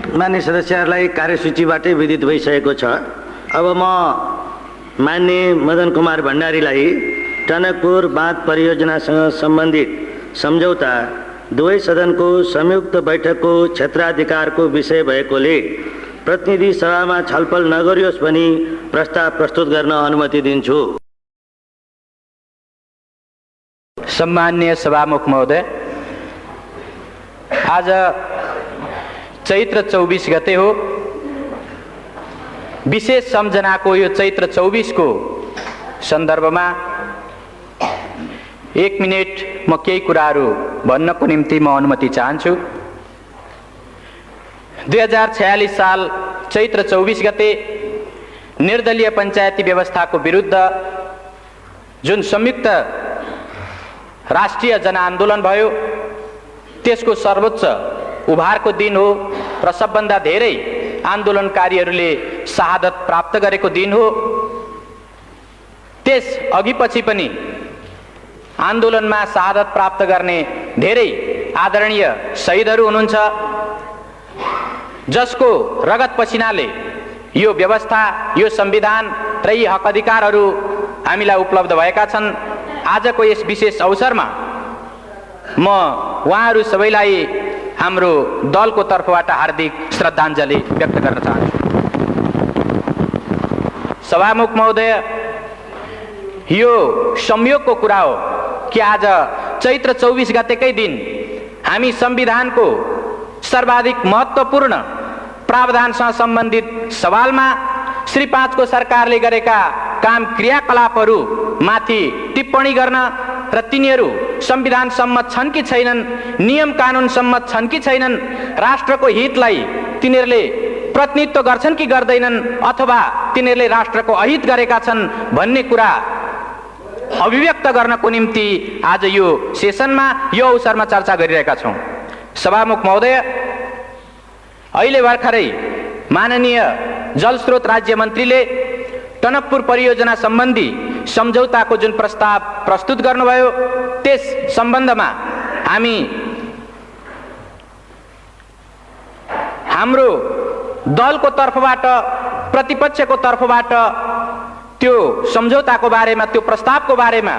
मान्य सदस्यहरूलाई कार्यसूचीबाटै विदित भइसकेको छ। अब म मान्य मदन कुमार भण्डारीलाई टनकपुर बाँध परियोजनासँग सम्बन्धित सम्झौता दुवै सदनको संयुक्त बैठकको क्षेत्राधिकारको विषय भएकोले प्रतिनिधि सभामा छलफल नगरियोस् भनी प्रस्ताव प्रस्तुत गर्न अनुमति दिन्छु। सम्मान्य सभामुख महोदय, आज चैत्र 24 गते हो। विशेष सम्झनाको यो चैत्र 24 को सन्दर्भमा 1 मिनेट म केही कुराहरू भन्नको निम्ति म अनुमति चाहन्छु। 2046 साल चैत्र 24 गते निर्दलीय पञ्चायती व्यवस्थाको विरुद्ध जुन संयुक्त राष्ट्रिय जनआन्दोलन भयो, त्यसको सर्वोच्च उभारको दिन हो र सबभन्दा धेरै आन्दोलनकारीहरूले शहादत प्राप्त गरेको दिन हो। त्यस अघि पछि पनि आन्दोलनमा शहादत प्राप्त गर्ने धेरै आदरणीय शहीदहरू हुनुहुन्छ, जसको रगत पसिनाले यो व्यवस्था, यो संविधान र यी हक अधिकारहरू हामीलाई उपलब्ध भएका छन्। आजको यस विशेष अवसरमा म उहाँहरू सबैलाई हाम्रो दलको तर्फबाट हार्दिक श्रद्धाञ्जली व्यक्त गर्न चाहन्छु। सभामुख महोदय, यो संयोगको कुरा हो कि आज चैत्र 24 गतेकै दिन हामी संविधानको सर्वाधिक महत्त्वपूर्ण प्रावधानसँग सम्बन्धित सवालमा श्री 5 को सरकारले गरेका काम क्रियाकलापहरू माथि टिप्पणी गर्न र तिनीहरू संविधान सम्मत छन् कि छैनन्, नियम कानुन सम्मत छन् कि छैनन्, राष्ट्रको हितलाई तिनीहरूले प्रतिनिधित्व गर्छन् कि गर्दैनन्, अथवा तिनीहरूले राष्ट्रको अहित गरेका छन् भन्ने कुरा अभिव्यक्त गर्नको निम्ति आज यो सेसनमा, यो अवसरमा चर्चा गरिरहेका छौँ। सभामुख महोदय, अहिले भर्खरै माननीय जलस्रोत राज्य मन्त्रीले टनकपुर परियोजना सम्बन्धी सम्झौताको जुन प्रस्ताव प्रस्तुत गर्नुभयो, त्यस सम्बन्धमा हाम्रो दलको तर्फबाट, प्रतिपक्षको तर्फबाट त्यो सम्झौताको बारेमा, त्यो प्रस्तावको बारेमा,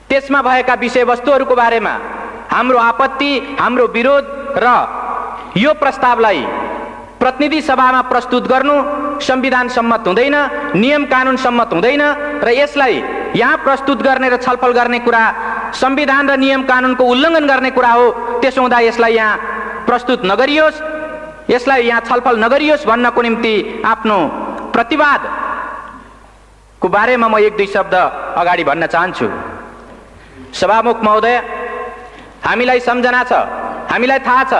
त्यसमा भएका विषयवस्तुहरूको बारेमा हाम्रो आपत्ति, हाम्रो विरोध र यो प्रस्तावलाई प्रतिनिधि सभामा प्रस्तुत गर्नु संविधान सम्मत हुँदैन, नियम कानुन सम्मत हुँदैन र यसलाई यहाँ प्रस्तुत गर्ने र छलफल गर्ने कुरा संविधान र नियम कानुनको उल्लङ्घन गर्ने कुरा हो। त्यसो हुँदा यसलाई यहाँ प्रस्तुत नगरियोस्, यसलाई यहाँ छलफल नगरियोस् भन्नको निम्ति आफ्नो प्रतिवादको बारेमा म 1-2 शब्द अगाडि भन्न चाहन्छु। सभामुख महोदय, हामीलाई सम्झना छ, हामीलाई थाहा छ,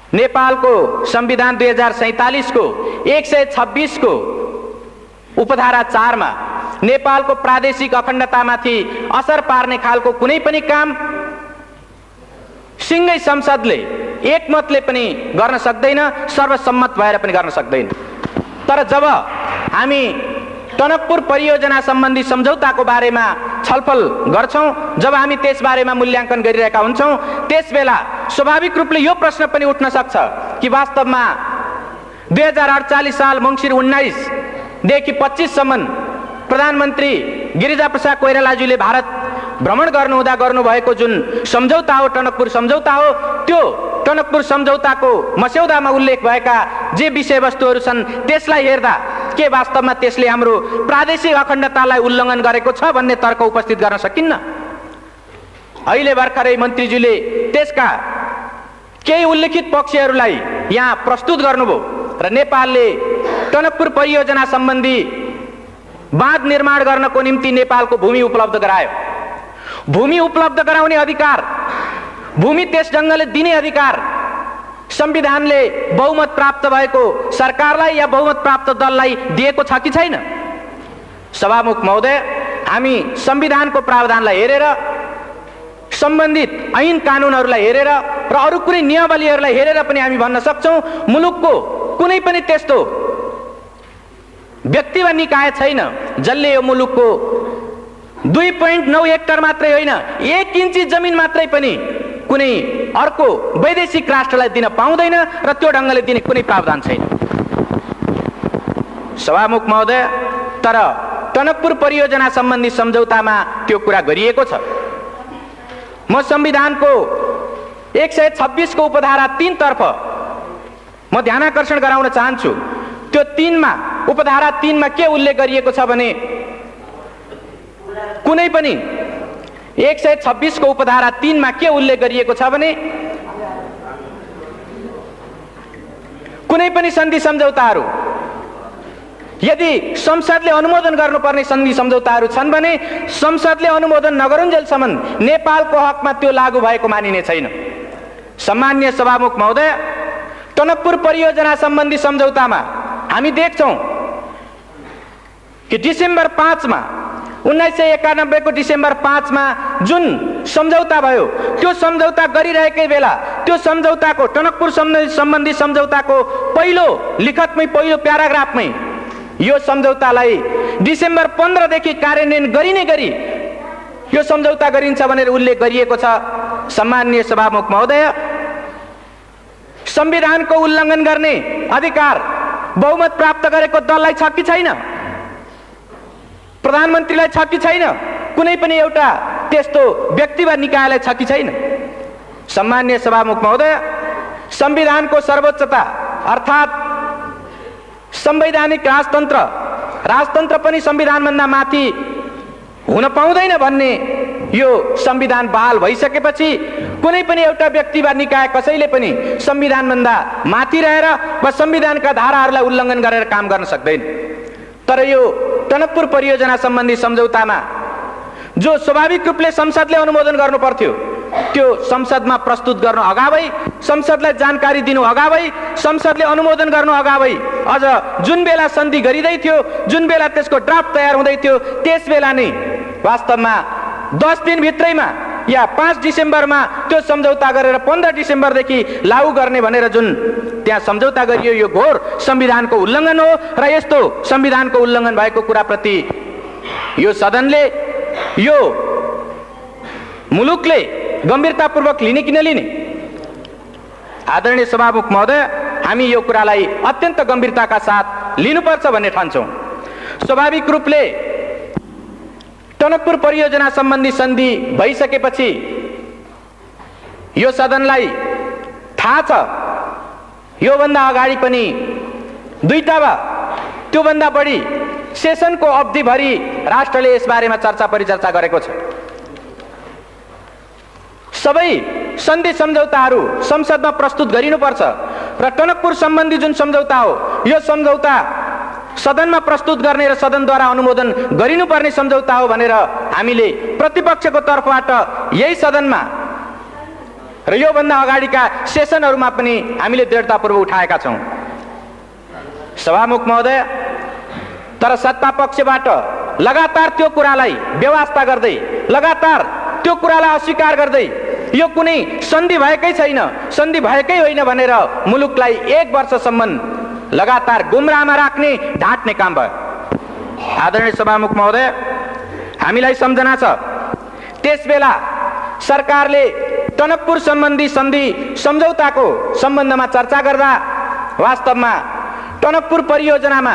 नेपालको संविधान 2047 को 126 को उपधारा 4 मा नेपालको प्रादेशिक अखण्डतामाथि असर पार्ने खालको कुनै पनि काम सिंगै संसदले एकमतले पनि गर्न सक्दैन, सर्वसम्मत भएर पनि गर्न सक्दैन। तर जब हामी टनकपुर परियोजना सम्बन्धी सम्झौताको बारेमा छलफल गर्छौं, जब हामी त्यस बारेमा मूल्याङ्कन गरिरहेका हुन्छौं, त्यसबेला स्वाभाविक रूपले यो प्रश्न पनि उठ्न सक्छ कि वास्तवमा 2048 साल मङ्सिर 19 देखि 25 सम्म प्रधानमन्त्री गिरिजाप्रसाद कोइरालाज्यूले भारत भ्रमण गर्नुहुँदा गर्नुभएको जुन सम्झौता हो, टनकपुर सम्झौता हो, त्यो टनकपुर सम्झौताको मस्यौदामा उल्लेख भएका जे विषयवस्तुहरू छन् त्यसलाई हेर्दा के वास्तवमा त्यसले हाम्रो प्रादेशिक अखण्डतालाई उल्लङ्घन गरेको छ भन्ने तर्क उपस्थित गर्न सकिन्न। अहिले भर्खरै मन्त्रीज्यूले त्यसका केही उल्लेखित पक्षहरूलाई यहाँ प्रस्तुत गर्नुभयो र नेपालले टनकपुर परियोजना सम्बन्धी बाँध निर्माण गर्नको निम्ति नेपालको भूमि उपलब्ध गरायो। भूमि उपलब्ध गराउने अधिकार, भूमि त्यस ढङ्गले दिने अधिकार संविधानले बहुमत प्राप्त भएको सरकारलाई या बहुमत प्राप्त दललाई दिएको छ कि छैन? सभामुख महोदय, हामी संविधानको प्रावधानलाई हेरेर, सम्बन्धित ऐन कानुनहरूलाई हेरेर र अरू कुनै नियमावलीहरूलाई हेरेर पनि हामी भन्न सक्छौं मुलुकको कुनै पनि त्यस्तो व्यक्ति वा निकाय छैन जसले यो मुलुकको 2.9 हेक्टर मात्रै होइन 1 इन्ची जमिन मात्रै पनि कुनै अर्को वैदेशिक राष्ट्रलाई दिन पाउँदैन र त्यो ढङ्गले दिने कुनै प्रावधान छैन। सभामुख महोदय, तर टनकपुर परियोजना सम्बन्धी सम्झौतामा त्यो कुरा गरिएको छ। म संविधानको 126 को उपधारा 3 तर्फ म ध्यानाकर्षण गराउन चाहन्छु। त्यो 3 मा उपधारा 3 मा के उल्लेख गरिएको छ भने कुनै पनि 126 को उपधारा 3 मा के उल्लेख गरिएको छ भने कुनै पनि सन्धि सम्झौताहरू यदि संसदले अनुमोदन गर्नुपर्ने सन्धि सम्झौताहरू छन् भने संसदले अनुमोदन नगरुन्जेलसम्म नेपालको हकमा त्यो लागू भएको मानिने छैन। सम्माननीय सभामुख महोदय, टनकपुर परियोजना सम्बन्धी सम्झौतामा हामी देख्छौं कि डिसेम्बर 5 मा 1991 को डिसेम्बर 5 मा जुन सम्झौता भयो त्यो सम्झौता गरिरहेकै बेला त्यो सम्झौताको टनकपुर सम्बन्धी सम्झौताको पहिलो लिखतमै पहिलो प्याराग्राफमै यो सम्झौतालाई डिसेम्बर 15 देखि कार्यान्वयन गरिने गरी यो सम्झौता गरिन्छ भनेर उल्लेख गरिएको छ। सम्माननीय सभामुख महोदय, संविधानको उल्लङ्घन गर्ने अधिकार बहुमत प्राप्त गरेको दललाई छ कि छैन? प्रधानमन्त्रीलाई छ कि छैन? कुनै पनि एउटा त्यस्तो व्यक्ति वा निकायलाई छ कि छैन? सम्माननीय सभामुख महोदय, संविधानको सर्वोच्चता अर्थात् संवैधानिक राजतन्त्र पनि संविधानभन्दा माथि हुन पाउँदैन भन्ने यो संविधान बहाल भइसकेपछि कुनै पनि एउटा व्यक्ति वा निकाय कसैले पनि संविधानभन्दा माथि रहेर वा संविधानका धाराहरूलाई उल्लङ्घन गरेर काम गर्न सक्दैन। तर यो टनकपुर परियोजना सम्बन्धी सम्झौतामा जो स्वाभाविक रूपले संसदले अनुमोदन गर्नु पर्थ्यो त्यो संसदमा प्रस्तुत गर्नु अगावै, संसदलाई जानकारी दिनु अगावै, संसदले अनुमोदन गर्नु अगावै, अझ जुन बेला सन्धि गरिँदै थियो, जुन बेला त्यसको ड्राफ्ट तयार हुँदै थियो, त्यस बेला नै वास्तवमा 10 दिन भित्रैमा या 5 डिसेम्बरमा त्यो सम्झौता गरेर 15 डिसेम्बरदेखि लागू गर्ने भनेर जुन त्यहाँ सम्झौता गरियो यो घोर संविधानको उल्लङ्घन हो र यस्तो संविधानको उल्लङ्घन भएको कुराप्रति यो सदनले, यो मुलुकले गम्भीरतापूर्वक लिने कि नलिने? आदरणीय सभामुख महोदय, हामी यो कुरालाई अत्यन्त गम्भीरताका साथ लिनुपर्छ भन्ने ठान्छौँ। स्वाभाविक रूपले टनकपुर परियोजना सम्बन्धी सन्धि भइसकेपछि यो सदनलाई थाहा छ योभन्दा अगाडि पनि 2टा वा त्योभन्दा बढी सेसनको अवधिभरि राष्ट्रले यसबारेमा चर्चा परिचर्चा गरेको छ। सबै सन्धि सम्झौताहरू संसदमा प्रस्तुत गरिनुपर्छ र टनकपुर सम्बन्धी जुन सम्झौता हो यो सम्झौता सदनमा प्रस्तुत गर्ने र सदनद्वारा अनुमोदन गरिनुपर्ने सम्झौता हो भनेर हामीले प्रतिपक्षको तर्फबाट यही सदनमा र योभन्दा अगाडिका सेसनहरूमा पनि हामीले दृढतापूर्वक उठाएका छौँ। सभामुख महोदय, तर सत्ता पक्षबाट लगातार त्यो कुरालाई बेवास्ता गर्दै, लगातार त्यो कुरालाई अस्वीकार गर्दै यो कुनै सन्धि भएकै छैन, सन्धि भएकै होइन भनेर मुलुकलाई 1 वर्षसम्म लगातार गुमराहमा राख्ने, ढाँट्ने काम भयो। आदरणीय सभामुख महोदय, हामीलाई सम्झना छ त्यसबेला सरकारले टनकपुर सम्बन्धी सन्धि सम्झौताको सम्बन्धमा चर्चा गर्दा वास्तवमा टनकपुर परियोजनामा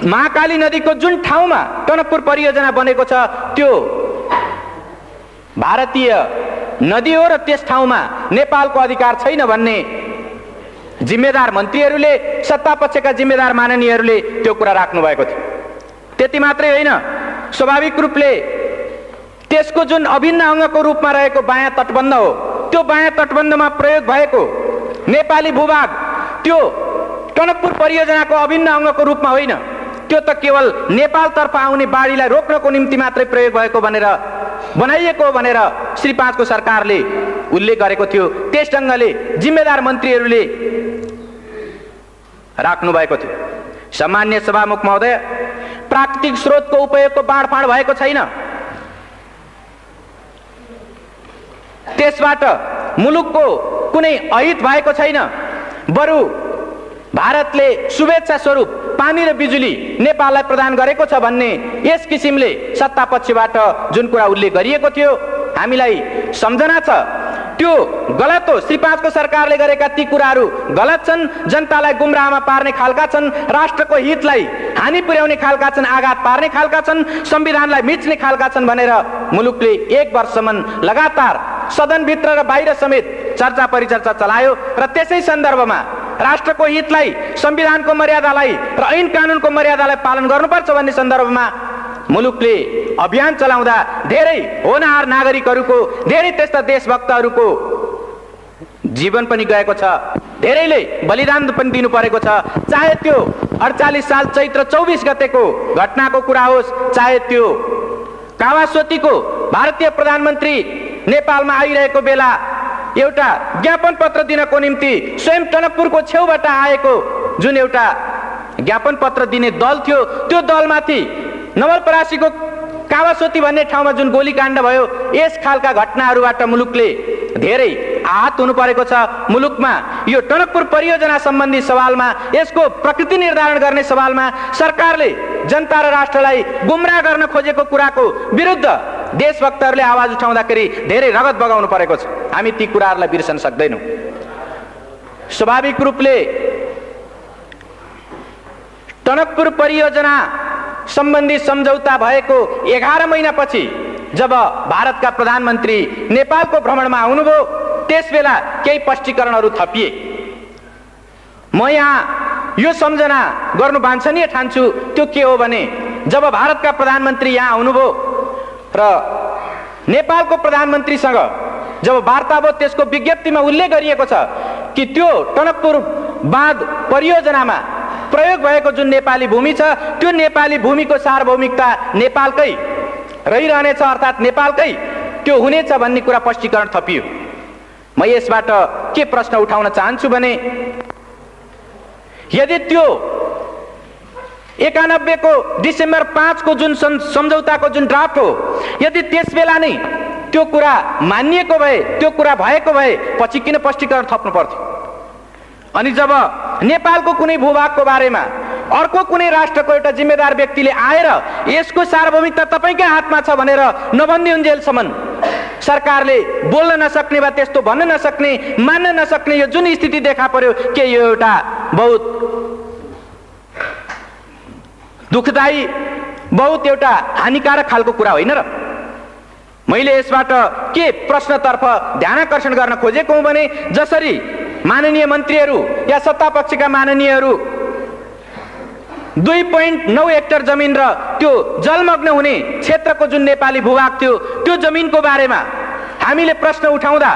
महाकाली नदीको जुन ठाउँमा टनकपुर परियोजना बनेको छ त्यो भारतीय नदी हो र त्यस ठाउँमा नेपालको अधिकार छैन भन्ने जिम्मेदार मन्त्रीहरूले, सत्तापक्षका जिम्मेदार माननीयहरूले त्यो कुरा राख्नु भएको थियो। त्यति मात्रै होइन, स्वाभाविक रूपले त्यसको जुन अभिन्न अङ्गको रूपमा रहेको बायाँ तटबन्ध हो त्यो बायाँ तटबन्धमा प्रयोग भएको नेपाली भूभाग त्यो टनकपुर परियोजनाको अभिन्न अङ्गको रूपमा होइन, त्यो त केवल नेपालतर्फ आउने बाढीलाई रोक्नको निम्ति मात्रै प्रयोग भएको भनेर बनाइएको भनेर श्री 5 को सरकारले उल्लेख गरेको थियो। त्यस ढङ्गले जिम्मेदार मन्त्रीहरूले राख्नु भएको थियो। सम्माननीय सभामुख महोदय, प्राकृतिक स्रोतको उपयोगको बाँडफाँड भएको छैन, त्यसबाट मुलुकको कुनै अहित भएको छैन, बरु भारतले शुभेच्छा स्वरूप पानी र बिजुली नेपाललाई प्रदान गरेको छ भन्ने यस किसिमले सत्तापक्षबाट जुन कुरा उल्लेख गरिएको थियो हामीलाई सम्झना छ त्यो गलत हो। श्री 5 को सरकारले गरेका ती कुराहरू गलत छन्, जनतालाई गुमराहमा पार्ने खालका छन्, राष्ट्रको हितलाई हानि पुर्याउने खालका छन्, आघात पार्ने खालका छन्, संविधानलाई मिच्ने खालका छन् भनेर मुलुकले 1 वर्षसम्म लगातार सदनभित्र र बाहिर समेत चर्चा परिचर्चा चलायो र त्यसै सन्दर्भमा राष्ट्रको हितलाई, संविधानको मर्यादालाई र ऐन कानुनको मर्यादालाई पालन गर्नुपर्छ भन्ने सन्दर्भमा मुलुकले अभियान चलाउँदा धेरै होनहार नागरिकहरूको, धेरै त्यस्ता देशभक्तहरूको जीवन पनि गएको छ, धेरैले बलिदान पनि दिनु परेको छ। चाहे त्यो 48 साल चैत्र 24 गतेको घटनाको कुरा होस्, चाहे त्यो कावासोतीको भारतीय प्रधानमन्त्री नेपालमा आइरहेको बेला एउटा ज्ञापन पत्र दिनको निम्ति स्वयं टनकपुरको छेउबाट आएको जुन एउटा ज्ञापन पत्र दिने दल थियो, त्यो दलमाथि नवलपरासीको कावासोती भन्ने ठाउँमा जुन गोलीकाण्ड भयो, यस खालका घटनाहरूबाट मुलुकले धेरै आहत हुनु परेको छ। मुलुकमा यो टनकपुर परियोजना सम्बन्धी सवालमा, यसको प्रकृति निर्धारण गर्ने सवालमा सरकारले जनता र राष्ट्रलाई गुमराह गर्न खोजेको कुराको विरुद्ध देशभक्तहरूले आवाज उठाउँदाखेरि धेरै रगत बगाउनु परेको छ। हामी ती कुराहरूलाई बिर्सन सक्दैनौँ। स्वाभाविक रूपले टनकपुर परियोजना सम्बन्धी सम्झौता भएको 11 महिनापछि जब भारतका प्रधानमन्त्री नेपालको भ्रमणमा आउनुभयो, त्यसबेला केही स्पष्टीकरणहरू थपिए। म यहाँ यो सम्झना गर्नु वाञ्छनीय ठान्छु। त्यो के हो भने, जब भारतका प्रधानमन्त्री यहाँ आउनुभयो र नेपालको प्रधानमन्त्रीसँग जब वार्ता भयो, त्यसको विज्ञप्तिमा उल्लेख गरिएको छ कि त्यो टनकपुर बाँध परियोजनामा प्रयोग भएको जुन नेपाली भूमि छ, त्यो नेपाली भूमिको सार्वभौमिकता नेपालकै रहिरहनेछ, अर्थात् नेपालकै त्यो हुनेछ भन्ने कुरा स्पष्टीकरण थपियो। म यसबाट के प्रश्न उठाउन चाहन्छु भने, यदि त्यो 91 को डिसेम्बर 5 को जुन सम्झौताको जुन ड्राफ्ट हो, यदि त्यस बेला नै त्यो कुरा मानिएको भए, त्यो कुरा भएको भए पछि किन स्पष्टीकरण थप्नु पर्थ्यो? अनि जब नेपालको कुनै भूभागको बारेमा अर्को कुनै राष्ट्रको एउटा जिम्मेदार व्यक्तिले आएर यसको सार्वभौमिकता तपाईकै हातमा छ भनेर नभनिदिउन्जेलसम्म सरकारले बोल्न नसक्ने वा त्यस्तो भन्न नसक्ने, मान्न नसक्ने यो जुन स्थिति देखा पर्यो, के यो एउटा बहुत दुःखदायी, बहुत एउटा हानिकारक खालको कुरा होइन र? मैले यसबाट के प्रश्नतर्फ ध्यानाकर्षण गर्न खोजेको हुँ भने, जसरी माननीय मन्त्रीहरू या सत्ता पक्षका माननीयहरू 2.9 हेक्टर जमिन र त्यो जलमग्न हुने क्षेत्रको जुन नेपाली भूभाग थियो, त्यो जमिनको बारेमा हामीले प्रश्न उठाउँदा,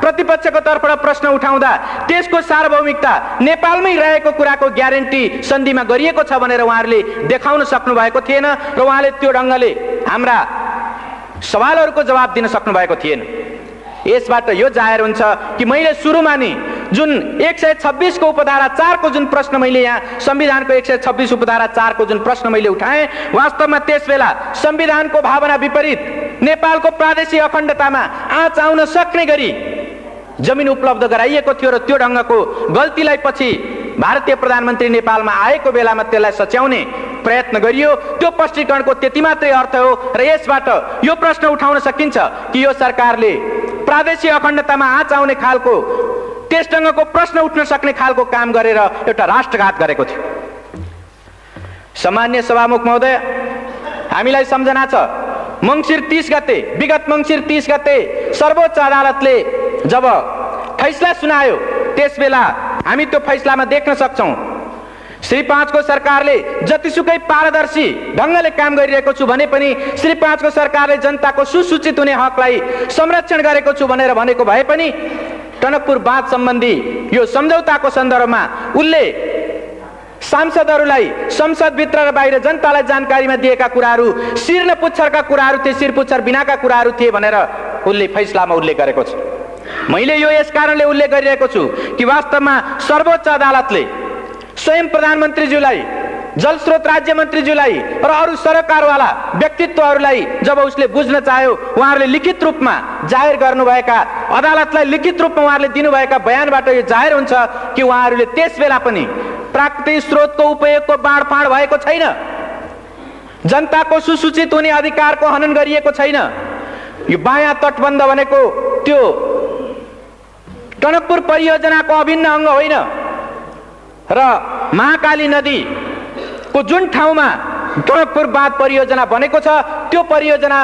प्रतिपक्षको तर्फबाट प्रश्न उठाउँदा त्यसको सार्वभौमिकता नेपालमै रहेको कुराको ग्यारेन्टी सन्धिमा गरिएको छ भनेर उहाँहरूले देखाउन सक्नु भएको थिएन र उहाँले त्यो ढङ्गले हाम्रा सवालहरूको जवाब दिन सक्नु भएको थिएन। यसबाट यो जाहेर हुन्छ कि मैले सुरुमा नि जुन 126 को उपधारा 4 को जुन प्रश्न मैले यहाँ संविधानको 126 उपधारा 4 को जुन प्रश्न मैले उठाएँ, वास्तवमा त्यसबेला संविधानको भावना विपरीत नेपालको प्रादेशिक अखण्डतामा आँच आउन सक्ने गरी जमिन उपलब्ध गराइएको थियो र त्यो ढङ्गको गल्तीलाई पछि भारतीय प्रधानमन्त्री नेपालमा आएको बेलामा त्यसलाई सच्याउने प्रयत्न गरियो। त्यो स्पष्टीकरणको त्यति मात्रै अर्थ हो र यसबाट यो प्रश्न उठाउन सकिन्छ कि यो सरकारले प्रादेशिक अखण्डतामा आँच आउने खालको, त्यस ढङ्गको प्रश्न उठ्न सक्ने खालको काम गरेर एउटा राष्ट्रघात गरेको थियो। सामान्य सभामुख महोदय, हामीलाई सम्झना छ, मङ्सिर 30 गते, विगत मङ्सिर 30 गते सर्वोच्च अदालतले जब फैसला सुनायो, त्यसबेला हामी त्यो फैसलामा देख्न सक्छौँ श्री 5 को सरकारले जतिसुकै पारदर्शी ढङ्गले काम गरिरहेको छु भने पनि श्री 5 को सरकारले जनताको सुसूचित हुने हकलाई संरक्षण गरेको छु भनेर भनेको भए पनि टनकपुर बाँध सम्बन्धी यो सम्झौताको सन्दर्भमा उनले सांसदहरूलाई संसदभित्र र बाहिर जनतालाई जानकारीमा दिएका कुराहरू शिर न पुच्छरका कुराहरू थिए, शिर पुच्छर बिनाका कुराहरू थिए भनेर उनले फैसलामा उल्लेख गरेको छ। मैले यो यस कारणले उल्लेख गरिरहेको छु कि वास्तवमा सर्वोच्च अदालतले स्वयं प्रधानमन्त्रीज्यूलाई, जलस्रोत राज्य मन्त्रीज्यूलाई र अरू सरकारवाला व्यक्तित्वहरूलाई जब उसले बुझ्न चाह्यो, उहाँहरूले लिखित रूपमा जाहेर गर्नुभएका, अदालतलाई लिखित रूपमा उहाँहरूले दिनुभएका बयानबाट यो जाहेर हुन्छ कि उहाँहरूले त्यस बेला पनि प्राकृतिक स्रोतको उपयोगको बाँडफाँड भएको छैन, जनताको सुसूचित हुने अधिकारको हनन गरिएको छैन। यो बायाँ तटबन्ध भनेको त्यो टनकपुर परियोजनाको अभिन्न अङ्ग होइन र महाकाली नदीको जुन ठाउँमा टनकपुर बाँध परियोजना बनेको छ त्यो परियोजना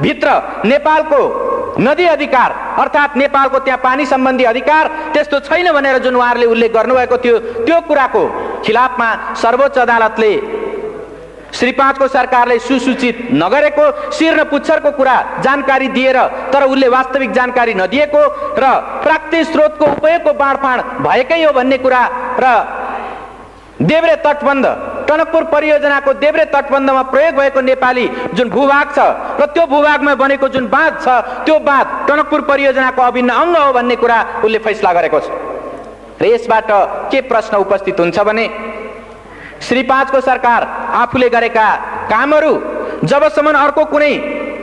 भित्र नेपालको नदी अधिकार अर्थात् नेपालको त्यहाँ पानी सम्बन्धी अधिकार त्यस्तो छैन भनेर जुन उहाँहरूले उल्लेख गर्नुभएको थियो त्यो कुराको खिलाफमा सर्वोच्च अदालतले श्री 5 को सरकारले सुसूचित नगरेको शिर र पुच्छरको कुरा जानकारी दिएर तर उसले वास्तविक जानकारी नदिएको र प्राकृतिक स्रोतको उपयोगको बाँडफाँड भएकै हो भन्ने कुरा र देब्रे तटबन्ध टनकपुर परियोजनाको देब्रे तटबन्धमा प्रयोग भएको नेपाली जुन भूभाग छ र त्यो भूभागमा बनेको जुन बाँध छ त्यो बाँध टनकपुर परियोजनाको अभिन्न अङ्ग हो भन्ने कुरा उसले फैसला गरेको छ। र यसबाट के प्रश्न उपस्थित हुन्छ भने श्री 5 को सरकार आफूले गरेका कामहरू जबसम्म अर्को कुनै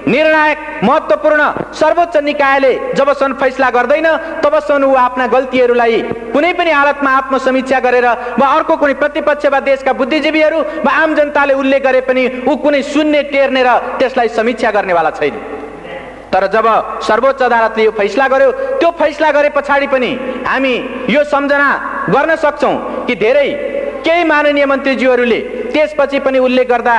निर्णायक महत्त्वपूर्ण सर्वोच्च निकायले जबसम्म फैसला गर्दैन तबसम्म ऊ आफ्ना गल्तीहरूलाई कुनै पनि हालतमा आत्मसमीक्षा गरेर वा अर्को कुनै प्रतिपक्ष वा देशका बुद्धिजीवीहरू वा आम जनताले उल्लेख गरे पनि ऊ कुनै शून्य टेर्ने र त्यसलाई समीक्षा गर्नेवाला छैन। तर जब सर्वोच्च अदालतले यो फैसला गर्यो त्यो फैसला गरे पछाडि पनि हामी यो सम्झना गर्न सक्छौँ कि धेरै केही माननीय मन्त्रीज्यूहरूले त्यसपछि पनि उल्लेख गर्दा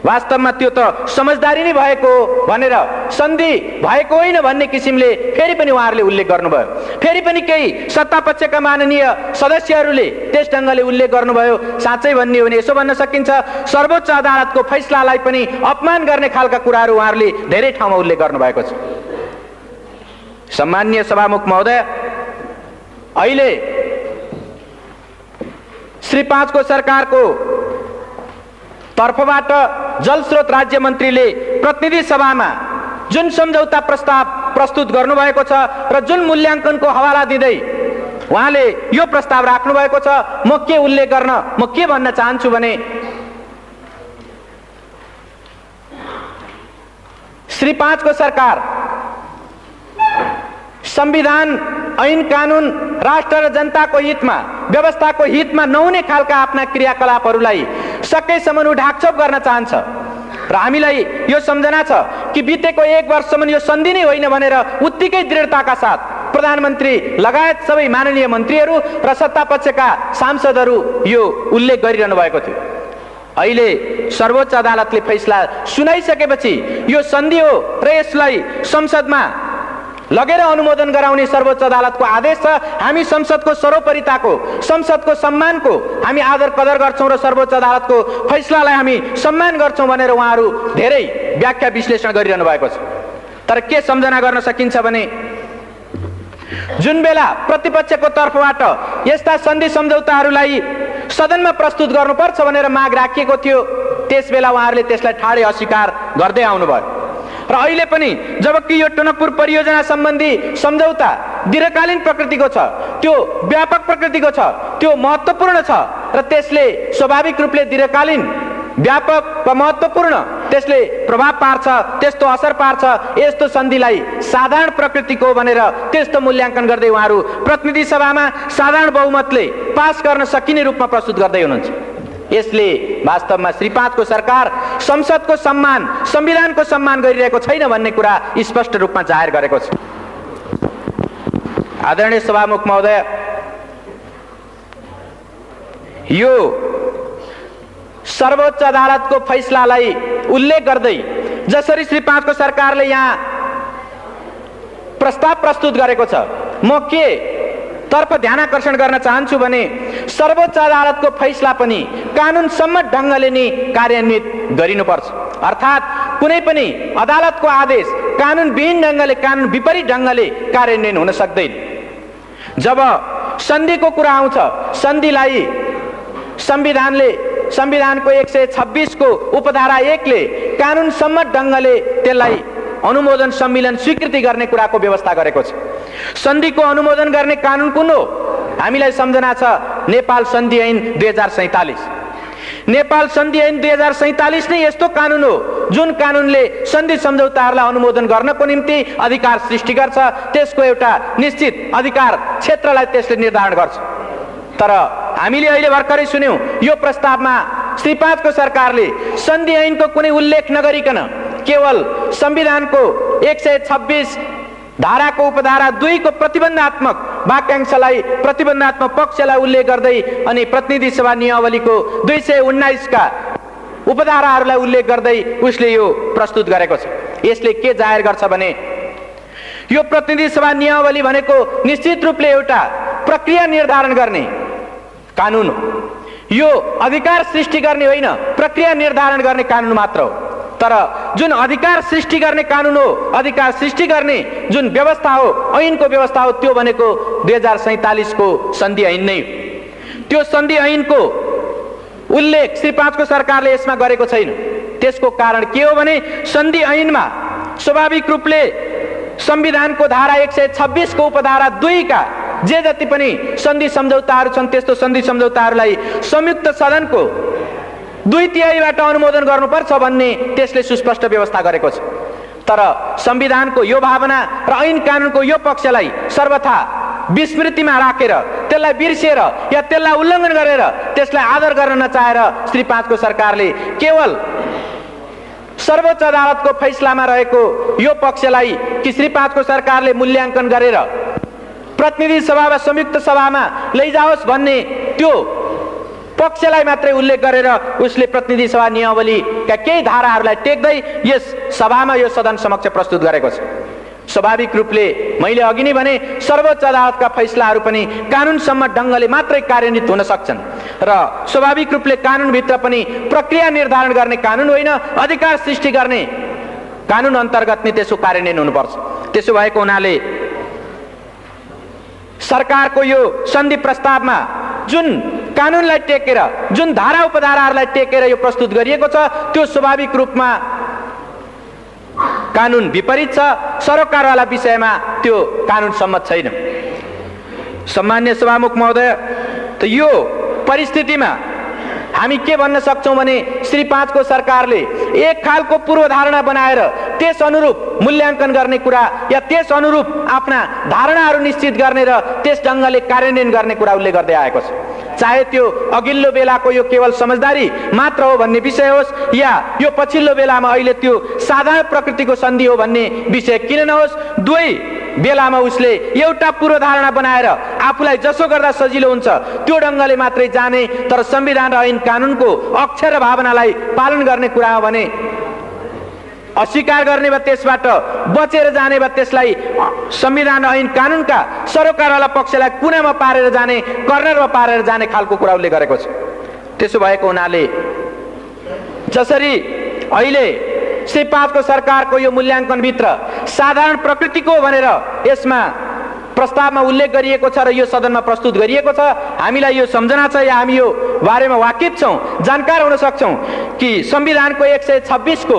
वास्तवमा त्यो त समझदारी नै भएको भनेर सन्धि भएको होइन भन्ने किसिमले फेरि पनि उहाँहरूले उल्लेख गर्नुभयो। फेरि पनि केही सत्तापक्षका माननीय सदस्यहरूले त्यस ढङ्गले उल्लेख गर्नुभयो। साँच्चै भन्ने हो भने यसो भन्न सकिन्छ सर्वोच्च अदालतको फैसलालाई पनि अपमान गर्ने खालका कुराहरू उहाँहरूले धेरै ठाउँमा उल्लेख गर्नुभएको छ। सम्माननीय सभामुख महोदय, अहिले श्री 5 को सरकारको तर्फबाट जलस्रोत राज्य मन्त्रीले प्रतिनिधि सभामा जुन सम्झौता प्रस्ताव प्रस्तुत गर्नुभएको छ र जुन मूल्याङ्कनको हवाला दिँदै उहाँले यो प्रस्ताव राख्नु भएको छ म के उल्लेख गर्न म के भन्न चाहन्छु भने श्री 5 को सरकार संविधान ऐन कानुन राष्ट्र र जनताको हितमा व्यवस्थाको हितमा नहुने खालका आफ्ना क्रियाकलापहरूलाई सकेसम्म ढाकछोप गर्न चाहन्छ र हामीलाई यो सम्झना छ कि बितेको 1 वर्षसम्म यो सन्धि नै होइन भनेर उत्तिकै दृढताका साथ प्रधानमन्त्री लगायत सबै माननीय मन्त्रीहरू र सत्तापक्षका सांसदहरू यो उल्लेख गरिरहनु भएको थियो। अहिले सर्वोच्च अदालतले फैसला सुनाइसकेपछि यो सन्धि हो र यसलाई संसदमा लगेर अनुमोदन गराउने सर्वोच्च अदालतको आदेश छ। हामी संसदको सर्वोपरिताको संसदको सम्मानको हामी आदर कदर गर्छौँ र सर्वोच्च अदालतको फैसलालाई हामी सम्मान गर्छौँ भनेर उहाँहरू धेरै व्याख्या विश्लेषण गरिरहनु भएको छ। तर के सम्झना गर्न सकिन्छ भने जुन बेला प्रतिपक्षको तर्फबाट यस्ता सन्धि सम्झौताहरूलाई सदनमा प्रस्तुत गर्नुपर्छ भनेर माग राखिएको थियो त्यस बेला उहाँहरूले त्यसलाई ठाडै अस्वीकार गर्दै आउनुभयो। र अहिले पनि जबकि यो टनकपुर परियोजना सम्बन्धी सम्झौता दीर्घकालीन प्रकृतिको छ, त्यो व्यापक प्रकृतिको छ, त्यो महत्त्वपूर्ण छ र त्यसले स्वाभाविक रूपले दीर्घकालीन व्यापक वा महत्त्वपूर्ण त्यसले प्रभाव पार्छ, त्यस्तो असर पार्छ। यस्तो सन्धिलाई साधारण प्रकृतिको भनेर त्यस्तो मूल्याङ्कन गर्दै उहाँहरू प्रतिनिधि सभामा साधारण बहुमतले पास गर्न सकिने रूपमा प्रस्तुत गर्दै हुनुहुन्छ। यसले वास्तवमा श्री 5 को सरकार संसदको सम्मान संविधानको सम्मान गरिरहेको छैन भन्ने कुरा स्पष्ट रूपमा जाहेर गरेको छ। आदरणीय सभामुख महोदय, यो सर्वोच्च अदालतको फैसलालाई उल्लेख गर्दै जसरी श्री 5 को सरकारले यहाँ प्रस्ताव प्रस्तुत गरेको छ म के तर्फ ध्यानआकर्षण गर्न चाहन्छु भने सर्वोच्च अदालतको फैसला पनि कानुन सम्मत ढङ्गले नै कार्यान्वित गरिनुपर्छ। अर्थात् कुनै पनि अदालतको आदेश कानुनविहीन ढङ्गले कानुन विपरीत ढङ्गले कार्यान्वयन हुन सक्दैन। जब सन्धिको कुरा आउँछ सन्धिलाई संविधानको 126 को उपधारा 1 ले कानुन सम्मत ढङ्गले त्यसलाई अनुमोदन सम्मेलन स्वीकृति गर्ने कुराको व्यवस्था गरेको छ। सन्धिको अनुमोदन गर्ने कानुन कुन हो? हामीलाई सम्झना छ नेपाल सन्धि ऐन 2047। नेपाल सन्धि ऐन 2047 नै यस्तो कानुन हो जुन कानुनले सन्धि सम्झौताहरूलाई अनुमोदन गर्नको निम्ति अधिकार सृष्टि गर्छ, त्यसको एउटा निश्चित अधिकार क्षेत्रलाई त्यसले निर्धारण गर्छ। तर हामीले अहिले भर्खरै सुन्यौं यो प्रस्तावमा श्री 5 को सरकारले सन्धि ऐनको कुनै उल्लेख नगरिकन केवल संविधानको 126 धाराको उपधारा 2 को प्रतिबन्धात्मक वाक्यांशलाई प्रतिबन्धात्मक पक्षलाई उल्लेख गर्दै अनि प्रतिनिधि सभा नियमावलीको 219 का उपधाराहरूलाई उल्लेख गर्दै उसले यो प्रस्तुत गरेको छ। यसले के जाहेर गर्छ भने यो प्रतिनिधि सभा नियमावली भनेको निश्चित रूपले एउटा प्रक्रिया निर्धारण गर्ने कानुन हो। यो अधिकार सृष्टि गर्ने होइन, प्रक्रिया निर्धारण गर्ने कानुन मात्र हो। तर जुन अधिकार सृष्टि गर्ने कानुन हो, अधिकार सृष्टि गर्ने जुन व्यवस्था हो, ऐनको व्यवस्था हो, त्यो भनेको 2047 को सन्धि ऐन नै हो। त्यो सन्धि ऐनको उल्लेख श्री 5 को सरकारले यसमा गरेको छैन। त्यसको कारण के हो भने सन्धि ऐनमा स्वाभाविक रूपले संविधानको धारा 126 को उपधारा 2 का जे जति पनि सन्धि सम्झौताहरू छन् त्यस्तो सन्धि सम्झौताहरूलाई संयुक्त सदनको 2/3बाट अनुमोदन गर्नुपर्छ भन्ने त्यसले सुस्पष्ट व्यवस्था गरेको छ। तर संविधानको यो भावना र ऐन कानुनको यो पक्षलाई सर्वथा विस्मृतिमा राखेर, त्यसलाई बिर्सेर या त्यसलाई उल्लङ्घन गरेर त्यसलाई आदर गर्न नचाहेर श्री 5 को सरकारले केवल सर्वोच्च अदालतको फैसलामा रहेको यो पक्षलाई कि श्री 5 को सरकारले मूल्याङ्कन गरेर प्रतिनिधि सभा वा संयुक्त सभामा लैजाओस् भन्ने त्यो पक्षलाई मात्रै उल्लेख गरेर उसले प्रतिनिधि सभा नियमावलीका केही धाराहरूलाई टेक्दै यस सभामा यो सदन समक्ष प्रस्तुत गरेको छ। स्वाभाविक रूपले मैले अघि नै भने सर्वोच्च अदालतका फैसलाहरू पनि कानुनसम्म ढङ्गले मात्रै कार्यान्वित हुन सक्छन् र स्वाभाविक रूपले कानुनभित्र पनि प्रक्रिया निर्धारण गर्ने कानुन होइन, अधिकार सृष्टि गर्ने कानुन अन्तर्गत नै त्यसको कार्यान्वयन हुनुपर्छ। त्यसो भएको हुनाले सरकारको यो सन्धि प्रस्तावमा जुन कानुनलाई टेकेर, जुन धारा उपधाराहरूलाई टेकेर यो प्रस्तुत गरिएको छ त्यो स्वाभाविक रूपमा कानुन विपरीत छ। सरोकारवाला विषयमा त्यो कानुन सम्मत छैन। सम्मान्य सभामुख महोदय, त यो परिस्थितिमा हामी के भन्न सक्छौँ भने श्री 5 को सरकारले एक खालको पूर्वधारणा बनाएर त्यस अनुरूप मूल्याङ्कन गर्ने कुरा या त्यस अनुरूप आफ्ना धारणाहरू निश्चित गर्ने र त्यस ढङ्गले कार्यान्वयन गर्ने कुरा उसले गर्दै आएको छ। चाहे त्यो अघिल्लो बेलाको यो केवल समझदारी मात्र हो भन्ने विषय होस् या यो पछिल्लो बेलामा अहिले त्यो साधारण प्रकृतिको सन्धि हो भन्ने विषय किन नहोस्, दुवै बेलामा उसले एउटा पूर्वधारणा बनाएर आफूलाई जसो गर्दा सजिलो हुन्छ त्यो ढङ्गले मात्रै जाने, तर संविधान र ऐन कानुनको अक्षर भावनालाई पालन गर्ने कुरा हो भने अस्वीकार गर्ने वा त्यसबाट बचेर जाने वा त्यसलाई संविधान ऐन कानुनका सरोकारवाला पक्षलाई कुनामा पारेर जाने, कर्नरमा पारेर जाने खालको कुरा उसले गरेको छ। त्यसो भएको हुनाले जसरी अहिले श्री 5 को सरकारको यो मूल्याङ्कनभित्र साधारण प्रकृतिको भनेर यसमा प्रस्तावमा उल्लेख गरिएको छ र यो सदनमा प्रस्तुत गरिएको छ, हामीलाई यो सम्झना छ या हामी यो बारेमा वाकिफ छौँ, जानकार हुन सक्छौँ कि संविधानको 126 को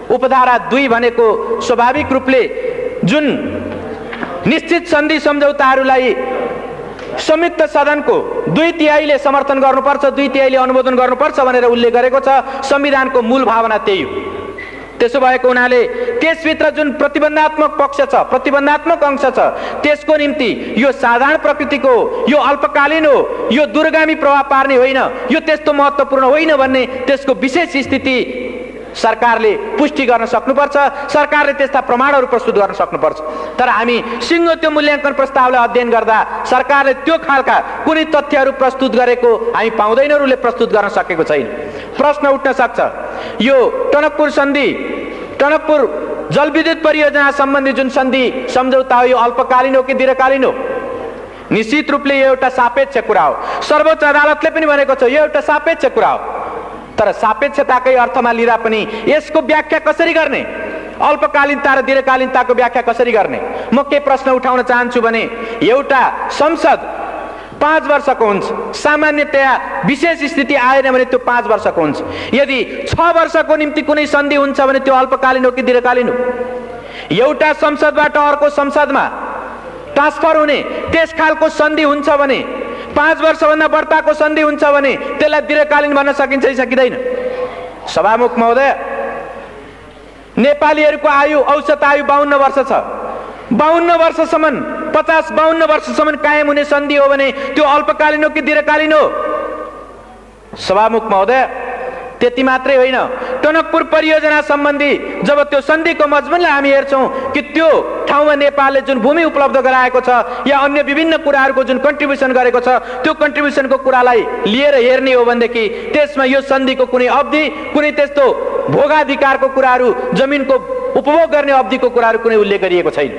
उपधारा 2 भनेको स्वाभाविक रूपले जुन निश्चित सन्धि सम्झौताहरूलाई संयुक्त सदनको 2/3 समर्थन गर्नुपर्छ, 2/3 अनुमोदन गर्नुपर्छ भनेर उल्लेख गरेको छ। संविधानको मूल भावना त्यही हो। त्यसो भएको हुनाले त्यसभित्र जुन प्रतिबन्धात्मक पक्ष छ, प्रतिबन्धात्मक अंश छ, त्यसको निम्ति यो साधारण प्रकृतिको, यो अल्पकालीन हो, यो दूरगामी प्रभाव पार्ने होइन, यो त्यस्तो महत्त्वपूर्ण होइन भन्ने त्यसको विशेष स्थिति सरकारले पुष्टि गर्न सक्नुपर्छ। सरकारले त्यस्ता प्रमाणहरू प्रस्तुत गर्न सक्नुपर्छ। तर हामी सिङ्गो त्यो मूल्याङ्कन प्रस्तावलाई अध्ययन गर्दा सरकारले त्यो खालका कुनै तथ्यहरू प्रस्तुत गरेको हामी पाउँदैनौँ, उसले प्रस्तुत गर्न सकेको छैन। प्रश्न उठ्न सक्छ, यो टनकपुर सन्धि, टनकपुर जलविद्युत परियोजना सम्बन्धी जुन सन्धि सम्झौता हो यो अल्पकालीन हो कि दीर्घकालीन हो? निश्चित रूपले यो एउटा सापेक्ष कुरा हो। सर्वोच्च अदालतले पनि भनेको छ यो एउटा सापेक्ष कुरा हो। तर सापेक्षताकै अर्थमा लिँदा पनि यसको व्याख्या कसरी गर्ने, अल्पकालीनता र दीर्घकालीनताको व्याख्या कसरी गर्ने? म के प्रश्न उठाउन चाहन्छु भने एउटा संसद 5 वर्षको हुन्छ, सामान्यतया विशेष स्थिति आएन भने त्यो 5 वर्षको हुन्छ। यदि 6 वर्षको निम्ति कुनै सन्धि हुन्छ भने त्यो अल्पकालीन हो कि दीर्घकालीन हो? एउटा संसदबाट अर्को संसदमा ट्रान्सफर हुने त्यस खालको सन्धि हुन्छ भने, 5 वर्षभन्दा बढ्ताको सन्धि हुन्छ भने त्यसलाई दीर्घकालीन भन्न सकिन्छ कि सकिँदैन? सभामुख महोदय, नेपालीहरूको आयु, औसत आयु 52 वर्ष छ। 52 वर्षसम्म, 50-52 वर्षसम्म कायम हुने सन्धि हो भने त्यो अल्पकालीन हो कि दीर्घकालीन हो? सभामुख महोदय, त्यति मात्रै होइन, टनकपुर परियोजना सम्बन्धी जब त्यो सन्धिको मजमुनलाई हामी हेर्छौँ कि त्यो ठाउँमा नेपालले जुन भूमि उपलब्ध गराएको छ या अन्य विभिन्न कुराहरूको जुन कन्ट्रिब्युसन गरेको छ, त्यो कन्ट्रिब्युसनको कुरालाई लिएर हेर्ने हो भनेदेखि त्यसमा यो सन्धिको कुनै अवधि, कुनै त्यस्तो भोगाधिकारको कुराहरू, जमिनको उपभोग गर्ने अवधिको कुराहरू कुनै उल्लेख गरिएको छैन।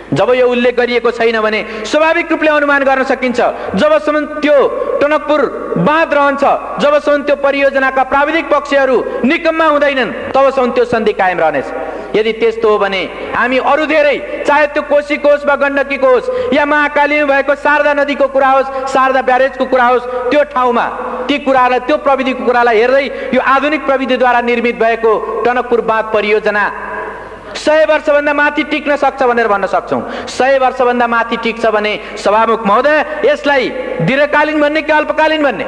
जब यो उल्लेख गरिएको छैन भने स्वाभाविक रूपले अनुमान गर्न सकिन्छ जबसम्म त्यो टनकपुर बाँध रहन्छ, जबसम्म त्यो परियोजनाका प्राविधिक पक्षहरू निकम्मा हुँदैनन्, तबसम्म त्यो सन्धि कायम रहनेछ। यदि त्यस्तो हो भने हामी अरू धेरै, चाहे त्यो कोशीको होस् वा गण्डकीको होस् या महाकालीमा भएको शारदा नदीको कुरा होस्, शारदा ब्यारेजको कुरा होस्, त्यो ठाउँमा ती कुरालाई, त्यो प्रविधिको कुरालाई हेर्दै यो आधुनिक प्रविधिद्वारा निर्मित भएको टनकपुर बाँध परियोजना 100 वर्षभन्दा माथि टिक्न सक्छ भनेर भन्न सक्छौँ। 100 वर्षभन्दा माथि टिक्छ भने सभामुख महोदय, यसलाई दीर्घकालीन भन्ने कि अल्पकालीन भन्ने?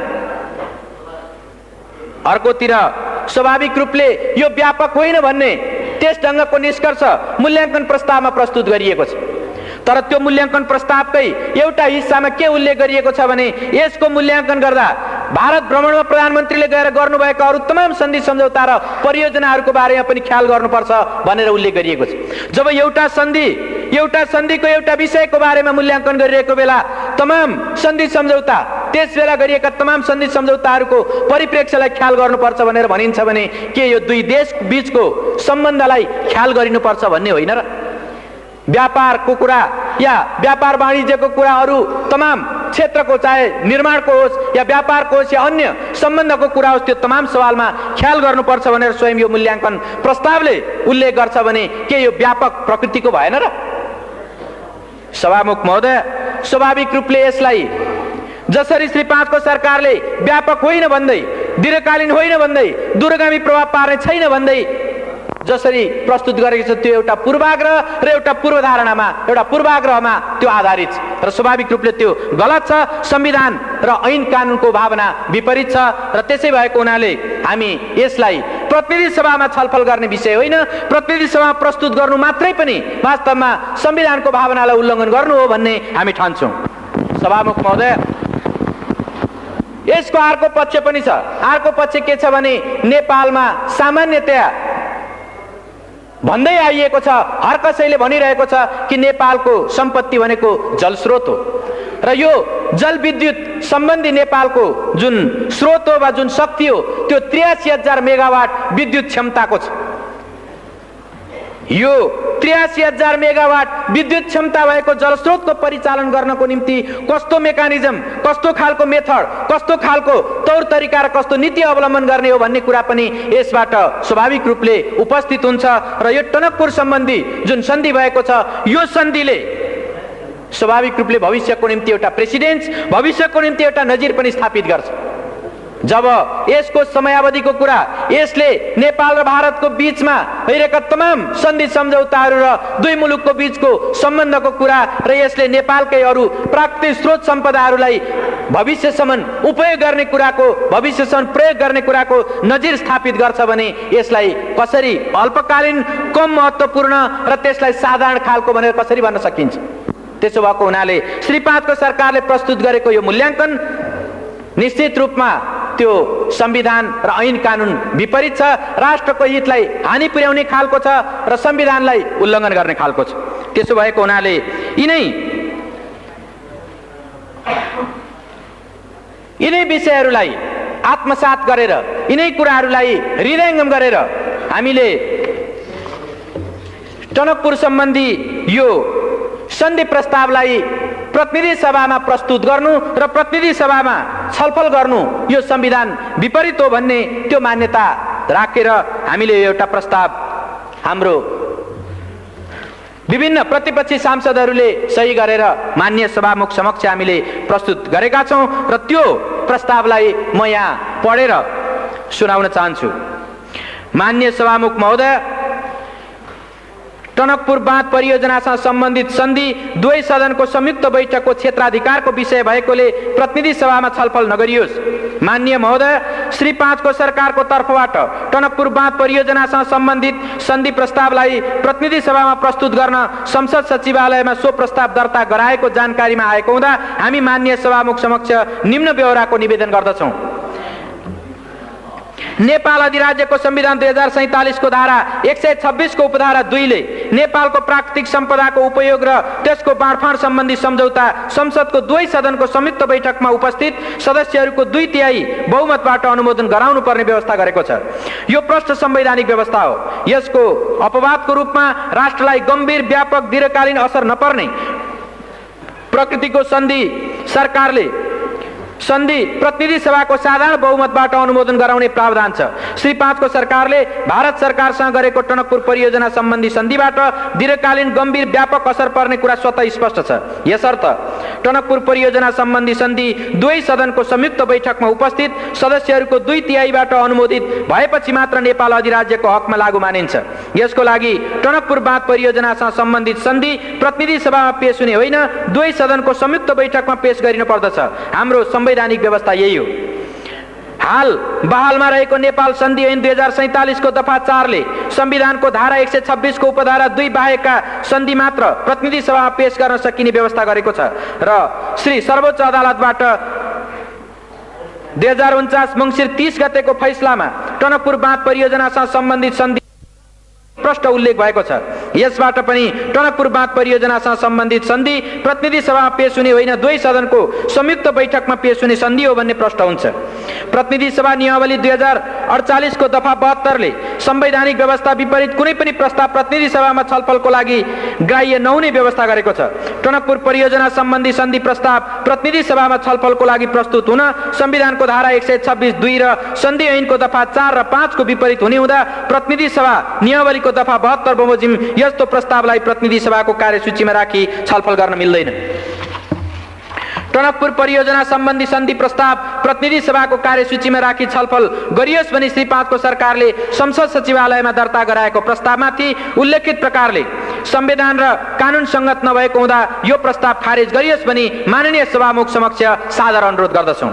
अर्कोतिर स्वाभाविक रूपले यो व्यापक होइन भन्ने त्यस ढङ्गको निष्कर्ष मूल्याङ्कन प्रस्तावमा प्रस्तुत गरिएको छ। तर त्यो मूल्याङ्कन प्रस्तावकै एउटा हिस्सामा के उल्लेख गरिएको छ भने यसको मूल्याङ्कन गर्दा भारत भ्रमणमा प्रधानमन्त्रीले गएर गर्नुभएका अरू तमाम सन्धि सम्झौता र परियोजनाहरूको बारेमा पनि ख्याल गर्नुपर्छ भनेर उल्लेख गरिएको छ। जब एउटा सन्धिको एउटा विषयको बारेमा मूल्याङ्कन गरिरहेको बेला तमाम सन्धि सम्झौता, त्यस बेला गरिएका तमाम सन्धि सम्झौताहरूको परिप्रेक्ष्यलाई ख्याल गर्नुपर्छ भनेर भनिन्छ भने के यो दुई देश बीचको सम्बन्धलाई ख्याल गरिनुपर्छ भन्ने होइन र? व्यापारको कुरा या व्यापार वाणिज्यको कुरा, अरू तमाम क्षेत्रको, चाहे निर्माणको होस् या व्यापारको होस् या अन्य सम्बन्धको कुरा होस्, त्यो तमाम सवालमा ख्याल गर्नुपर्छ भनेर स्वयं यो मूल्याङ्कन प्रस्तावले उल्लेख गर्छ भने के यो व्यापक प्रकृतिको भएन र? सभामुख महोदय, स्वाभाविक रूपले यसलाई जसरी श्री 5 को सरकारले व्यापक होइन भन्दै, दीर्घकालीन होइन भन्दै, दूरगामी प्रभाव पार्ने छैन भन्दै जसरी प्रस्तुत गरेको छ, त्यो एउटा पूर्वाग्रह र एउटा पूर्वाग्रहमा त्यो आधारित छ र स्वाभाविक रूपले त्यो गलत छ। संविधान र ऐन कानुनको भावना विपरीत छ र त्यसै भएको हुनाले हामी यसलाई प्रतिनिधि सभामा छलफल गर्ने विषय होइन, प्रतिनिधि सभामा प्रस्तुत गर्नु मात्रै पनि वास्तवमा संविधानको भावनालाई उल्लङ्घन गर्नु हो भन्ने हामी ठान्छौँ। सभामुख महोदय, यसको अर्को पक्ष पनि छ। अर्को पक्ष के छ भने नेपालमा सामान्यतया भन्दै आइएको छ, हर कसैले भनिरहेको छ कि नेपालको सम्पत्ति भनेको जलस्रोत हो र यो जलविद्युत सम्बन्धी नेपालको जुन स्रोत हो वा जुन शक्ति हो त्यो 83,000 मेगावाट विद्युत क्षमताको छ। यो 83,000 मेगावाट विद्युत क्षमता भएको जलस्रोतको परिचालन गर्नको निम्ति कस्तो मेकानिजम, कस्तो खालको मेथड, कस्तो खालको तौर तरिका र कस्तो नीति अवलम्बन गर्ने हो भन्ने कुरा पनि यसबाट स्वाभाविक रूपले उपस्थित हुन्छ र यो टनकपुर सम्बन्धी जुन सन्धि भएको छ, यो सन्धिले स्वाभाविक रूपले भविष्यको निम्ति एउटा प्रेसिडेन्स, भविष्यको निम्ति एउटा नजिर पनि स्थापित गर्छ। जब यसको समयावधिको कुरा, यसले नेपाल र भारतको बीचमा भइरहेका तमाम सन्धि सम्झौताहरू र दुई मुलुकको बीचको सम्बन्धको कुरा र यसले नेपालकै अरू प्राकृतिक स्रोत सम्पदाहरूलाई भविष्यसम्म उपयोग गर्ने कुराको, भविष्यसम्म प्रयोग गर्ने कुराको नजिर स्थापित गर्छ भने यसलाई कसरी अल्पकालीन, कम महत्त्वपूर्ण र त्यसलाई साधारण खालको भनेर कसरी भन्न सकिन्छ? त्यसो भएको हुनाले श्री 5 को सरकारले प्रस्तुत गरेको यो मूल्याङ्कन निश्चित रूपमा त्यो संविधान र ऐन कानुन विपरीत छ, राष्ट्रको हितलाई हानि पुर्याउने खालको छ र संविधानलाई उल्लङ्घन गर्ने खालको छ। त्यसो भएको हुनाले यिनै विषयहरूलाई आत्मसात गरेर, यिनै कुराहरूलाई हृदयङ्गम गरेर हामीले टनकपुर सम्बन्धी यो सन्धि प्रस्तावलाई प्रतिनिधि सभामा प्रस्तुत गर्नु र प्रतिनिधि सभामा छलफल गर्नु यो संविधान विपरीत हो भन्ने त्यो मान्यता राखेर हामीले एउटा प्रस्ताव हाम्रो विभिन्न प्रतिपक्षी सांसदहरूले सही गरेर माननीय सभामुख समक्ष हामीले प्रस्तुत गरेका छौँ र त्यो प्रस्तावलाई म यहाँ पढेर सुनाउन चाहन्छु। माननीय सभामुख महोदय, टनकपुर बाँध परियोजनासँग सम्बन्धित सन्धि दुवै सदनको संयुक्त बैठकको क्षेत्राधिकारको विषय भएकोले प्रतिनिधि सभामा छलफल नगरियोस्। माननीय महोदय, श्री 5 को सरकारको तर्फबाट टनकपुर बाँध परियोजनासँग सम्बन्धित सन्धि प्रस्तावलाई प्रतिनिधि सभामा प्रस्तुत गर्न संसद सचिवालयमा सो प्रस्ताव दर्ता गराएको जानकारीमा आएको हुँदा हामी माननीय सभामुख समक्ष निम्न ब्यौराको निवेदन गर्दछौँ। नेपाल अधिराज्यको संविधान 2047 को धारा 126 को उपधारा 2 ले नेपालको प्राकृतिक सम्पदाको उपयोग र त्यसको बाँडफाँड सम्बन्धी सम्झौता संसदको दुवै सदनको संयुक्त बैठकमा उपस्थित सदस्यहरूको 2/3 बहुमतबाट अनुमोदन गराउनु पर्ने व्यवस्था गरेको छ। यो प्रष्ट संवैधानिक व्यवस्था हो। यसको अपवादको रूपमा राष्ट्रलाई गम्भीर व्यापक दीर्घकालीन असर नपर्ने प्रकृतिको सन्धि प्रतिनिधि सभाको साधारण बहुमतबाट अनुमोदन गराउने प्रावधान छ। श्री 5 को सरकारले भारत सरकारसँग गरेको टनकपुर परियोजना सम्बन्धी सन्धिबाट दीर्घकालीन गम्भीर व्यापक असर पर्ने कुरा स्वतः स्पष्ट छ। यसर्थ टनकपुर परियोजना सम्बन्धी सन्धि दुवै सदनको संयुक्त बैठकमा उपस्थित सदस्यहरूको 2/3बाट अनुमोदित भएपछि मात्र नेपाल अधिराज्यको हकमा लागू मानिन्छ। यसको लागि टनकपुर बाँध परियोजनासँग सम्बन्धित सन्धि प्रतिनिधि सभामा पेश हुने होइन, दुवै सदनको संयुक्त बैठकमा पेश गरिनु पर्दछ। हाम्रो संवैधानिक व्यवस्था यही हो। हाल बहालमा रहेको नेपाल सन्धि ऐन 2047 को दफा 4 ले संविधानको धारा 126 को उपधारा 2 बाहेकका सन्धि मात्र प्रतिनिधि सभामा पेश गर्न सकिने व्यवस्था गरेको छ र श्री सर्वोच्च अदालतबाट 2049 मङ्सिर 30 गतेको फैसलामा टनकपुर बाँध परियोजनासँग सम्बन्धित सन्धि प्रष्ट उल्लेख भएको छ। यसबाट पनि टनकपुर बाँध परियोजनासँग सम्बन्धित सन्धि प्रतिनिधि सभामा पेश हुने होइन, दुवै सदनको संयुक्त बैठकमा पेश हुने सन्धि हो भन्ने प्रष्ट हुन्छ। प्रतिनिधि सभा नियमावली 2048 को दफा 72 ले संवैधानिक व्यवस्था विपरीत कुनै पनि प्रस्ताव प्रतिनिधि सभामा छलफलको लागि ग्राह्य नहुने व्यवस्था गरेको छ। टनकपुर परियोजना सम्बन्धी सन्धि प्रस्ताव प्रतिनिधि सभामा छलफलको लागि प्रस्तुत हुन संविधानको धारा 126(2) र सन्धि ऐनको दफा 4 र 5 को विपरीत हुने हुँदा प्रतिनिधि सभा नियमावलीको दफा 72 बमोजिम यस्तो प्रस्तावलाई प्रतिनिधि सभाको कार्यसूचीमा राखी छलफल गर्न मिल्दैन। टनकपुर परियोजना सम्बन्धी सन्धि प्रस्ताव प्रतिनिधि सभाको कार्यसूचीमा राखी छलफल गरियोस् भनी श्री 5 को सरकारले संसद सचिवालयमा दर्ता गराएको प्रस्तावमाथि उल्लेखित प्रकारले संविधान र कानून संगत नभएको हुँदा यो प्रस्ताव खारेज गरियोस् भनी माननीय सभामुख समक्ष सादर अनुरोध गर्दछौं।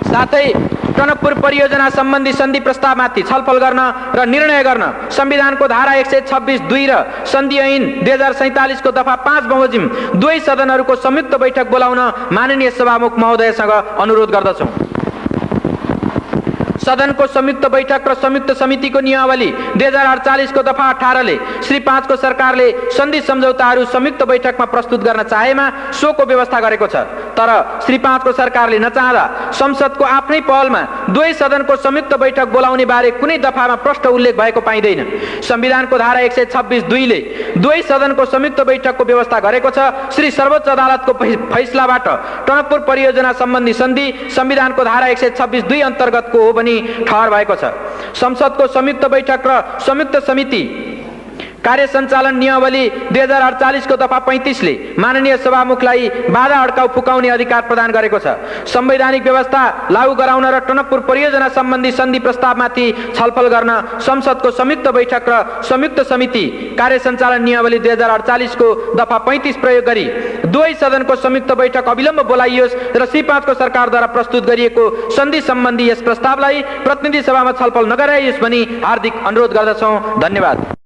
साथै टनकपुर परियोजना सम्बन्धी सन्धि प्रस्तावमाथि छलफल गर्न र निर्णय गर्न संविधानको धारा 126(2) र सन्धि ऐन 2047 को दफा 5 बमोजिम दुवै सदनहरूको संयुक्त बैठक बोलाउन माननीय सभामुख महोदयसँग अनुरोध गर्दछौं। सदनको संयुक्त बैठक र संयुक्त समितिको नियमावली 2048 को दफा 18 ले श्री 5 को सरकारले सन्धि सम्झौताहरू संयुक्त बैठकमा प्रस्तुत गर्न चाहेमा सोको व्यवस्था गरेको छ। तर श्री 5 को सरकारले नचाहँदा संसदको आफ्नै पहलमा दुवै सदनको संयुक्त बैठक बोलाउने बारे कुनै दफामा प्रष्ट उल्लेख भएको पाइँदैन। संविधानको धारा 126(2) ले दुवै सदनको संयुक्त बैठकको व्यवस्था गरेको छ। श्री सर्वोच्च अदालतको फैसलाबाट टनकपुर परियोजना सम्बन्धी सन्धि संविधानको धारा 126(2) अन्तर्गतको हो भनी ठहर भएको छ। संसदको संयुक्त बैठक र संयुक्त समिति कार्य सञ्चालन नियमावली 2048 को दफा 35 ले माननीय सभामुखलाई बाधा अड्काउ फुकाउने अधिकार प्रदान गरेको छ। संवैधानिक व्यवस्था लागू गराउन र टनकपुर परियोजना सम्बन्धी सन्धि प्रस्तावमाथि छलफल गर्न संसदको संयुक्त बैठक र संयुक्त समिति कार्य सञ्चालन नियमावली 2048 को दफा 35 प्रयोग गरी दुवै सदनको संयुक्त बैठक अविलम्ब बोलाइयोस् र श्री 5 को सरकारद्वारा प्रस्तुत गरिएको सन्धि सम्बन्धी यस प्रस्तावलाई प्रतिनिधि सभामा छलफल नगराइयोस् भनी हार्दिक अनुरोध गर्दछौं। धन्यवाद।